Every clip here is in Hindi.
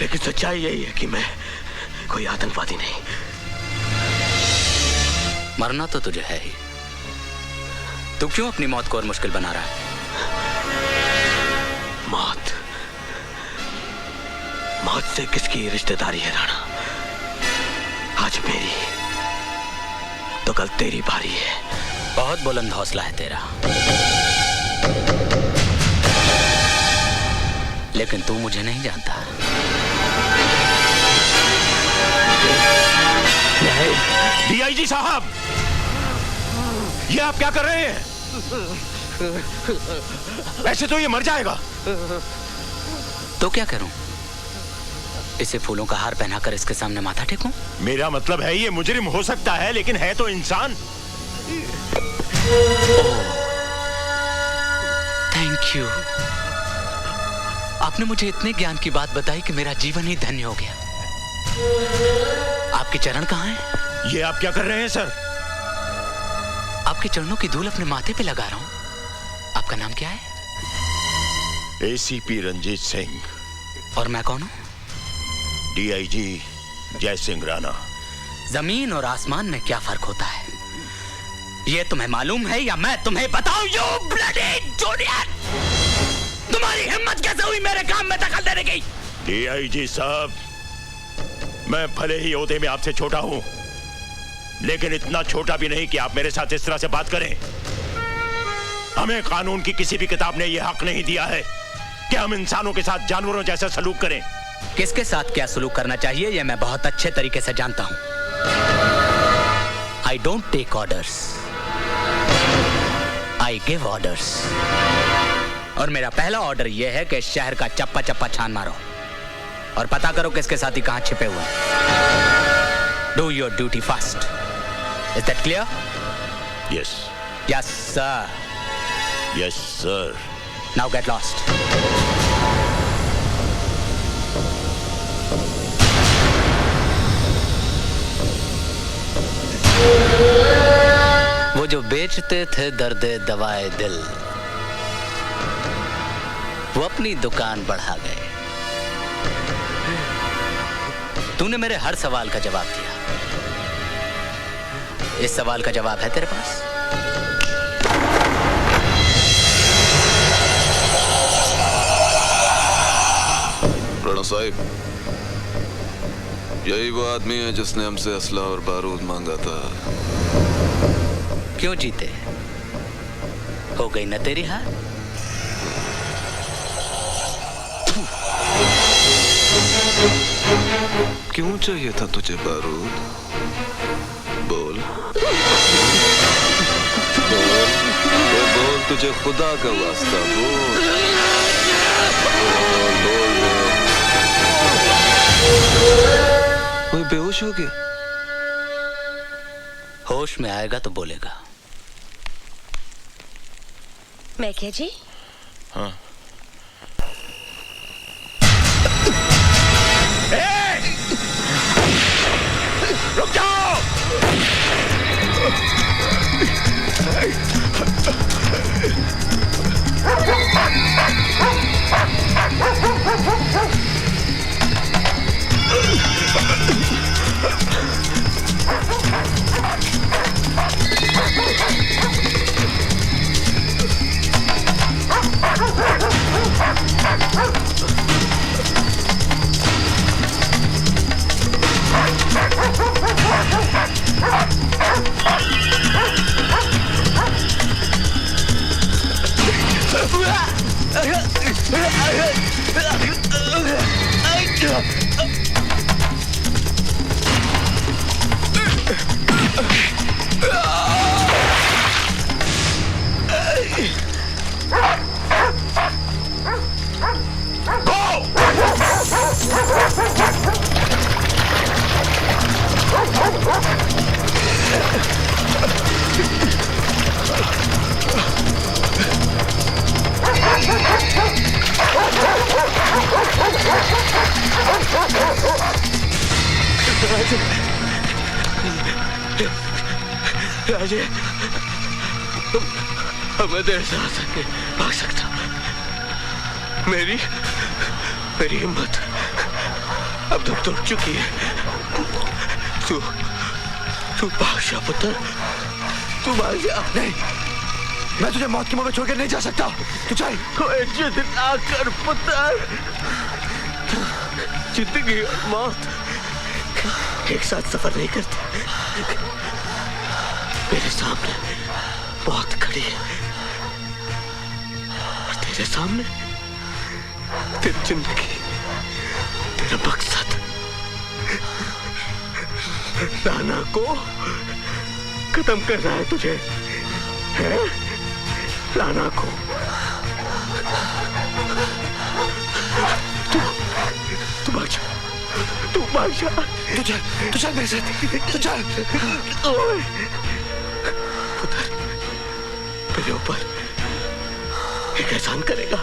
लेकिन सच्चाई यही है कि मैं कोई आतंकवादी नहीं। मरना तो तुझे है ही, तू क्यों अपनी मौत को और मुश्किल बना रहा है? मौत से किसकी रिश्तेदारी है राणा? आज मेरी तो कल तेरी बारी है। बहुत बुलंद हौसला है तेरा, लेकिन तू मुझे नहीं जानता। डीआईजी साहब, ये आप क्या कर रहे हैं? ऐसे तो ये मर जाएगा। तो क्या करूं? इसे फूलों का हार पहनाकर इसके सामने माथा टेकूं? मेरा मतलब है ये मुजरिम हो सकता है, लेकिन है तो इंसान। Thank you. आपने मुझे इतने ज्ञान की बात बताई कि मेरा जीवन ही धन्य हो गया। आपके चरण कहाँ हैं? ये आप क्या कर रहे हैं सर? आपके चरणों की धूल अपने माथे पे लगा रहा हूं। आपका नाम क्या है? एसीपी रंजीत सिंह। और मैं कौन हूं? डीआईजी जय सिंह राणा। जमीन और आसमान में क्या फर्क होता है, ये तुम्हें मालूम है या मैं तुम्हें बताऊं? यू ब्लडी जूनियर, तुम्हारी हिम्मत कैसे हुई मेरे काम में दखल देने की? डीआईजी साहब, मैं भले ही ओहदे में आपसे छोटा हूं, लेकिन इतना छोटा भी नहीं कि आप मेरे साथ इस तरह से बात करें। हमें कानून की किसी भी किताब ने यह हक नहीं दिया है कि हम इंसानों के साथ जानवरों जैसा सलूक करें। किसके साथ क्या सलूक करना चाहिए यह मैं बहुत अच्छे तरीके से जानता हूं। I don't take orders, I give orders. और मेरा पहला ऑर्डर यह है कि शहर का चप्पा चप्पा छान मारो और पता करो किसके साथ ही कहां छिपे हुए हैं। Do your duty fast. Is that clear? Yes. Yes sir. Yes sir. Now get lost. वो जो बेचते थे दर्दे दवाए दिल, वो अपनी दुकान बढ़ा गए। तूने मेरे हर सवाल का जवाब दिया। इस सवाल का जवाब है तेरे पास? राणा साहिब, यही वो आदमी है जिसने हमसे असला और बारूद मांगा था। क्यों जीते? हो गई न तेरी हार? क्यों चाहिए था तुझे बारूद? बोल बोल बोल, तुझे खुदा का वास्ता बोल बोल बोल बोल। कोई बेहोश हो गया? होश में आएगा तो बोलेगा। मैं क्या जी? हाँ। रुक जाओ! राजे, मैं तेरे साथ भाग सकता। मेरी हिम्मत अब तो टूट चुकी है। तू तू भाग जा पुत्र, तू भाग जा। नहीं, मैं तुझे मौत के मुंह में छोड़कर नहीं जा सकता। तू चल। कोई जिद ना कर पुत्र, जिंदगी और मौत एक साथ सफर नहीं करती। मेरे सामने मौत खड़ी है और तेरे सामने तेरी जिंदगी, तेरा मकसद। नाना को खत्म करना है तुझे, है? नाना को तू भाग जा, तू भाग जा। तू चल मेरे साथ, तू चल। ओए पुत्र, मेरे ऊपर एक एहसान करेगा।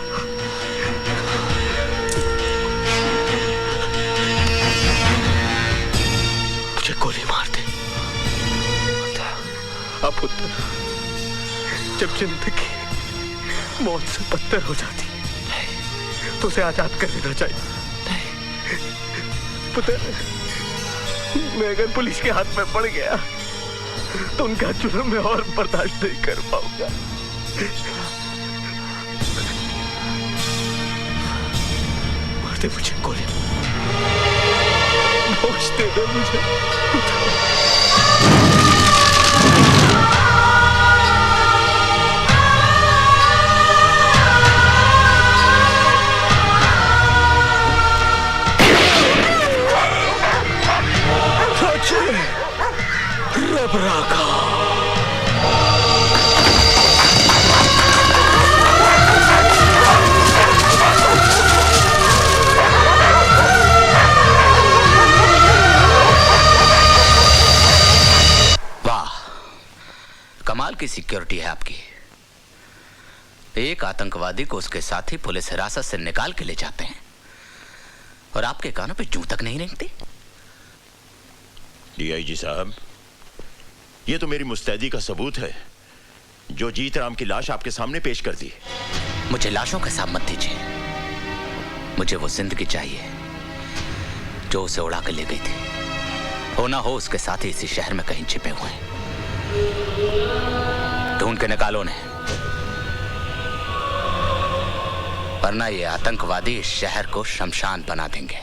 मुझे गोली मार दे। अब पुत्र, जब जिंदगी मौत से बदतर हो जाती तो उसे आजाद कर देना चाहिए। पुत्र, मैं अगर पुलिस के हाथ में पड़ गया तो उनका जुर्म मैं और बर्दाश्त नहीं कर पाऊंगा। मार दे मुझे गोली, होश दे दे मुझे। कमाल की सिक्योरिटी है आपकी। एक आतंकवादी को उसके साथी पुलिस हिरासत से निकाल के ले जाते हैं और आपके कानों पे जूं तक नहीं रेंगते। डीआईजी साहब, ये तो मेरी मुस्तैदी का सबूत है जो जीत राम की लाश आपके सामने पेश कर दी। मुझे लाशों का हिसाब मत दीजिए, मुझे वो जिंदगी चाहिए जो उसे उड़ा कर ले गई थी। हो ना हो उसके साथी इसी शहर में कहीं छिपे हुए हैं। ढूंढ के निकालो उन्हें, वरना ये आतंकवादी इस शहर को शमशान बना देंगे।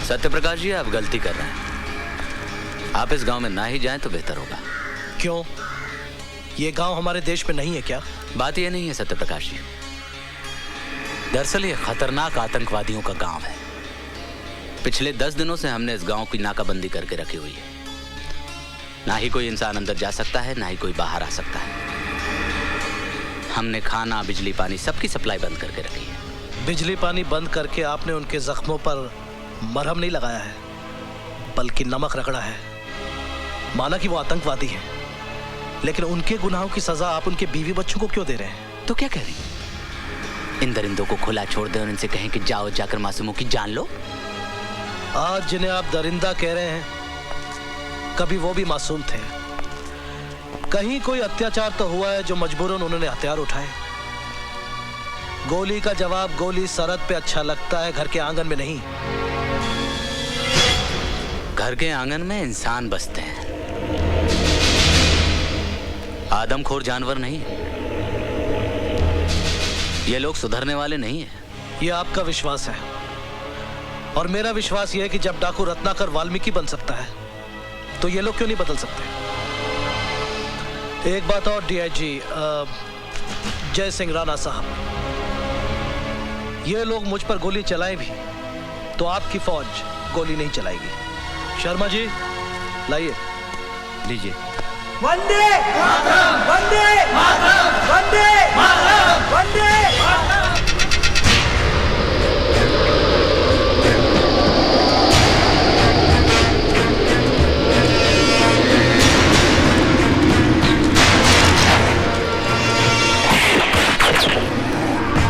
सत्यप्रकाश जी, आप गलती कर रहे हैं। आप इस गांव में ना ही जाएं तो बेहतर होगा। क्यों? ये गांव हमारे देश में नहीं है क्या? बात ये नहीं है सत्यप्रकाश जी, दरअसल ये खतरनाक आतंकवादियों का गांव है। पिछले 10 दिनों से हमने इस गांव की नाकाबंदी करके रखी हुई है। ना ही कोई इंसान अंदर जा सकता है, ना ही कोई बाहर आ सकता है। हमने खाना, बिजली, पानी सबकी सप्लाई बंद करके रखी है। बिजली पानी बंद करके आपने उनके जख्मों पर मरहम नहीं लगाया है, बल्कि नमक रगड़ा है। माना कि वो आतंकवादी हैं, लेकिन उनके गुनाहों की सजा आप उनके बीवी बच्चों को क्यों दे रहे हैं? तो क्या कह रही? इन दरिंदों को खुला छोड़ दें और इनसे कहें कि जाओ जाकर मासूमों की जान लो। आज जिन्हें आप दरिंदा कह रहे हैं, कभी वो भी मासूम थे। कहीं कोई अत्याचार तो हुआ है जो मजबूरन उन्होंने हथियार उठाए। गोली का जवाब गोली सरहद पे अच्छा लगता है, घर के आंगन में नहीं। घर के आंगन में इंसान बसते हैं, आदमखोर जानवर नहीं। ये लोग सुधरने वाले नहीं हैं। ये आपका विश्वास है, और मेरा विश्वास ये है कि जब डाकू रत्नाकर वाल्मीकि बन सकता है, तो ये लोग क्यों नहीं बदल सकते? एक बात और डीआईजी जय सिंह राणा साहब, ये लोग मुझ पर गोली चलाए भी तो आपकी फौज गोली नहीं चलाएगी। शर्मा जी लाइए। लीजिए। वंदे मातरम, वंदे मातरम, वंदे मातरम, वंदे मातरम।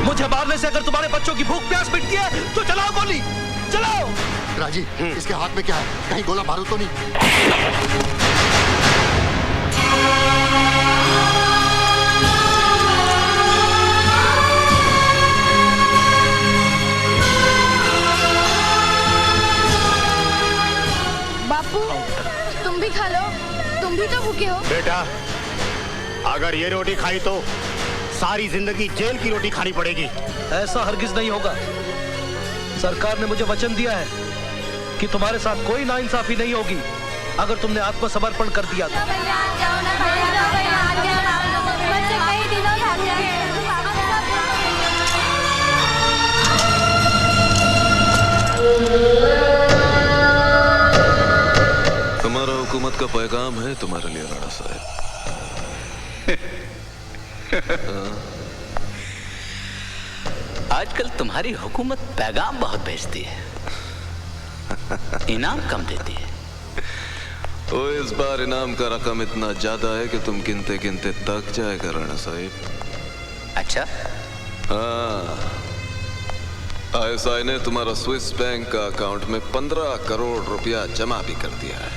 मुझे मारने से अगर तुम्हारे बच्चों की भूख प्यास मिटती है तो चलाओ गोली, चलाओ। राजी, इसके हाथ में क्या है? कहीं गोला बारूद तो नहीं? बापू, तुम भी खा लो, तुम भी तो भूखे हो। बेटा, अगर ये रोटी खाई तो सारी जिंदगी जेल की रोटी खानी पड़ेगी। ऐसा हरगिज नहीं होगा। सरकार ने मुझे वचन दिया है कि तुम्हारे साथ कोई नाइंसाफी नहीं होगी अगर तुमने आत्मसमर्पण कर दिया तो। हमारा हुकूमत का पैगाम है तुम्हारे लिए राणा साहब। आजकल तुम्हारी हुकूमत पैगाम बहुत भेजती है, इनाम कम देती है। ओ, इस बार इनाम का रकम इतना ज्यादा है कि तुम गिनते गिनते थक जाएगा राणा साहब। अच्छा? हाँ, आईएसआई ने तुम्हारा स्विस बैंक का अकाउंट में 15 करोड़ रुपया जमा भी कर दिया है।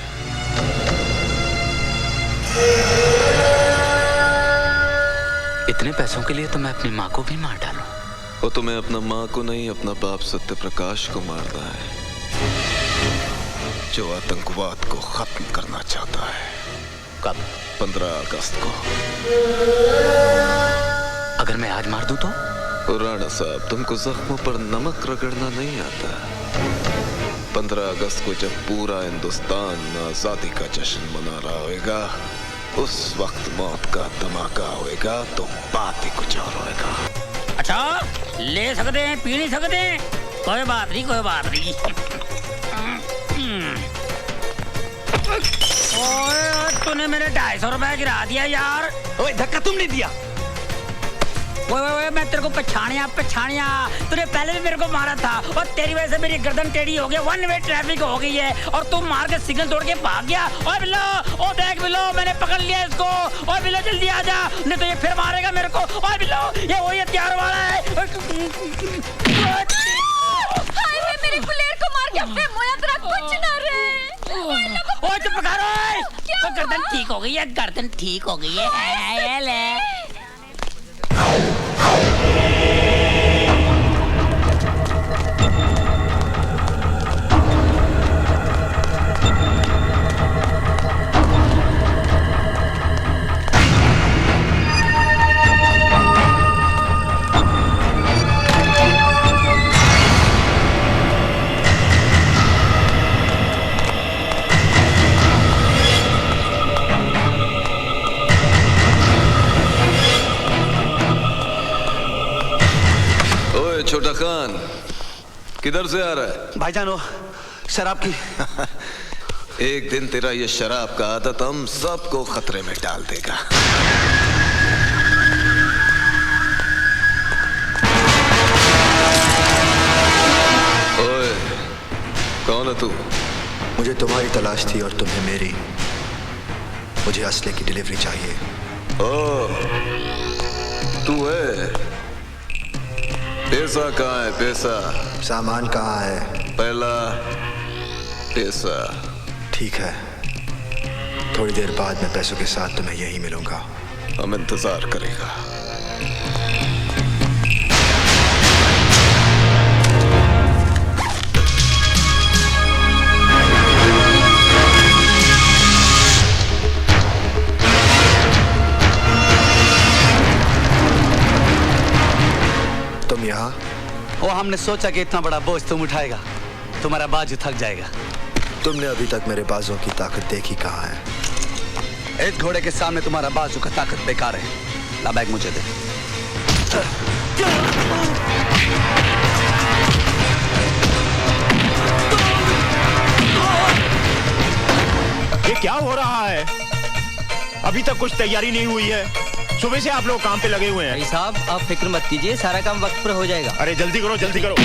इतने पैसों के लिए तो मैं अपनी माँ को भी मार डालूं। वो तुम्हें अपना माँ को नहीं, अपना बाप सत्य प्रकाश को मारना है, जो आतंकवाद को खत्म करना चाहता है। कब? 15 अगस्त को। अगर मैं आज मार दूं तो? राणा साहब, तुमको जख्मों पर नमक रगड़ना नहीं आता। 15 अगस्त को जब पूरा हिंदुस्तान आजादी का जश्न मना रहा होगा, उस वक्त मौत का धमाका होएगा तो बात ही कुछ और होएगा। अच्छा, ले सकते हैं, पी नहीं सकते, कोई बात नहीं, कोई बात नहीं। ओए, तूने मेरे 250 रुपए गिरा दिया यार। ओए, धक्का तुमने दिया। ओए, मैं तेरे को पछाणिया, तूने पहले भी मेरे को मारा था और तेरी वजह से मेरी गर्दन टेढ़ी हो गई, 1 वे ट्रैफिक हो गई है और तू मार के सिग्नल तोड़ के भाग गया। ओए बिल्लो, ओ देख बिल्लो, मैंने पकड़ लिया इसको। ओए बिल्लो, जल्दी आ जा, नहीं तो ये फिर मारेगा मेरे को। ओए बिल्लो, ये वही हथियार वाला है। हाय, मेरे गुलेर को मार के अपने मोया तरह कुछ ना रहे। ओए चुप कर, ओए गर्दन ठीक हो गई है, गर्दन ठीक हो गई है। ले छोटा खान, किधर से आ रहा है? भाईजान वो शराब की। एक दिन तेरा ये शराब का आदत हम सबको खतरे में डाल देगा। ओए, कौन है तू? मुझे तुम्हारी तलाश थी और तुम्हें मेरी। मुझे असले की डिलीवरी चाहिए। ओ, तू है? पैसा कहाँ है? पैसा? सामान कहाँ है? पहला पैसा। ठीक है, थोड़ी देर बाद मैं पैसों के साथ तुम्हें यहीं मिलूंगा। हम इंतजार करेगा। तुम यहाँ? वो हमने सोचा कि इतना बड़ा बोझ तुम उठाएगा, तुम्हारा बाजू थक जाएगा। तुमने अभी तक मेरे बाजों की ताकत देखी कहाँ है? इस घोड़े के सामने तुम्हारा बाजू का ताकत बेकार है। ला बैग मुझे दे। ये क्या हो रहा है? अभी तक कुछ तैयारी नहीं हुई है। सुबह से आप लोग काम पे लगे हुए हैं। भाई साहब आप फिक्र मत कीजिए, सारा काम वक्त पर हो जाएगा। अरे जल्दी करो, जल्दी करो।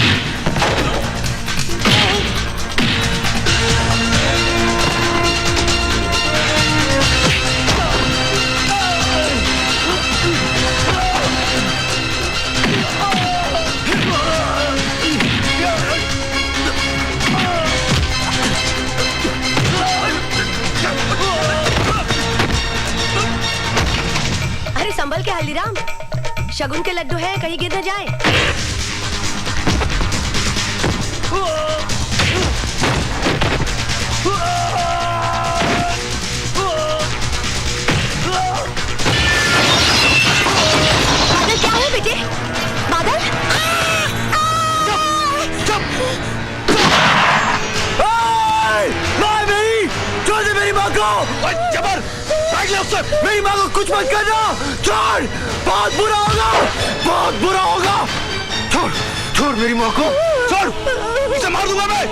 संभल के हल्दीराम, शगुन के लड्डू है, कहीं गिर न जाए। बादल क्या हुआ बेटे? बादल? छोड़ दे मेरी माँ को! जबर! मेरी माँ को कुछ मत करना! छोड़! बहुत बुरा होगा! बहुत बुरा होगा! छोड़! छोड़ मेरी माँ को! छोड़! इसे मार दूंगा मैं!